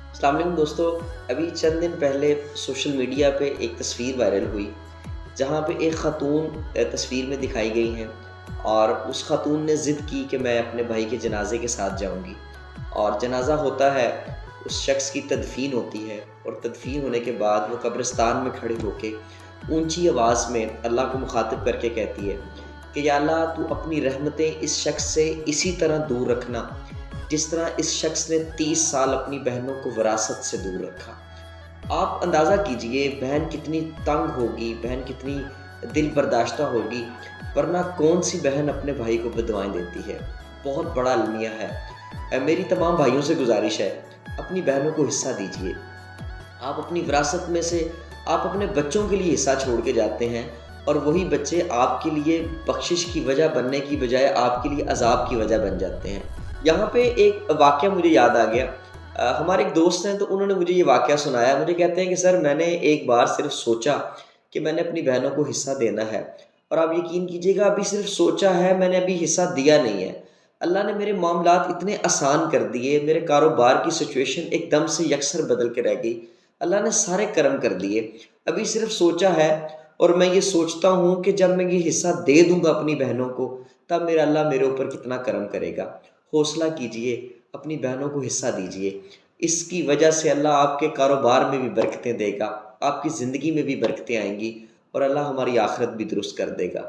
السلام علیکم دوستو، ابھی چند دن پہلے سوشل میڈیا پہ ایک تصویر وائرل ہوئی جہاں پہ ایک خاتون تصویر میں دکھائی گئی ہیں، اور اس خاتون نے ضد کی کہ میں اپنے بھائی کے جنازے کے ساتھ جاؤں گی۔ اور جنازہ ہوتا ہے، اس شخص کی تدفین ہوتی ہے، اور تدفین ہونے کے بعد وہ قبرستان میں کھڑے ہو کے اونچی آواز میں اللہ کو مخاطب کر کے کہتی ہے کہ یا اللہ تو اپنی رحمتیں اس شخص سے اسی طرح دور رکھنا جس طرح اس شخص نے 30 سال اپنی بہنوں کو وراثت سے دور رکھا۔ آپ اندازہ کیجئے بہن کتنی تنگ ہوگی، بہن کتنی دل برداشتہ ہوگی، ورنہ کون سی بہن اپنے بھائی کو بددعائیں دیتی ہے۔ بہت بڑا المیہ ہے۔ میری تمام بھائیوں سے گزارش ہے، اپنی بہنوں کو حصہ دیجئے۔ آپ اپنی وراثت میں سے آپ اپنے بچوں کے لیے حصہ چھوڑ کے جاتے ہیں، اور وہی بچے آپ کے لیے بخشش کی وجہ بننے کی بجائے آپ کے لیے عذاب کی وجہ بن جاتے ہیں۔ یہاں پہ ایک واقعہ مجھے یاد آ گیا۔ ہمارے ایک دوست ہیں، تو انہوں نے مجھے یہ واقعہ سنایا۔ مجھے کہتے ہیں کہ سر میں نے ایک بار صرف سوچا کہ میں نے اپنی بہنوں کو حصہ دینا ہے، اور آپ یقین کیجیے گا ابھی صرف سوچا ہے، میں نے ابھی حصہ دیا نہیں ہے۔ اللہ نے میرے معاملات اتنے آسان کر دیے، میرے کاروبار کی سچویشن ایک دم سے یکسر بدل کے رہ گئی۔ اللہ نے سارے کرم کر دیے، ابھی صرف سوچا ہے، اور میں یہ سوچتا ہوں کہ جب میں یہ حصہ دے دوں گا اپنی بہنوں کو، تب میرا اللہ میرے اوپر کتنا کرم کرے گا۔ حوصلہ کیجئے، اپنی بہنوں کو حصہ دیجئے، اس کی وجہ سے اللہ آپ کے کاروبار میں بھی برکتیں دے گا، آپ کی زندگی میں بھی برکتیں آئیں گی، اور اللہ ہماری آخرت بھی درست کر دے گا۔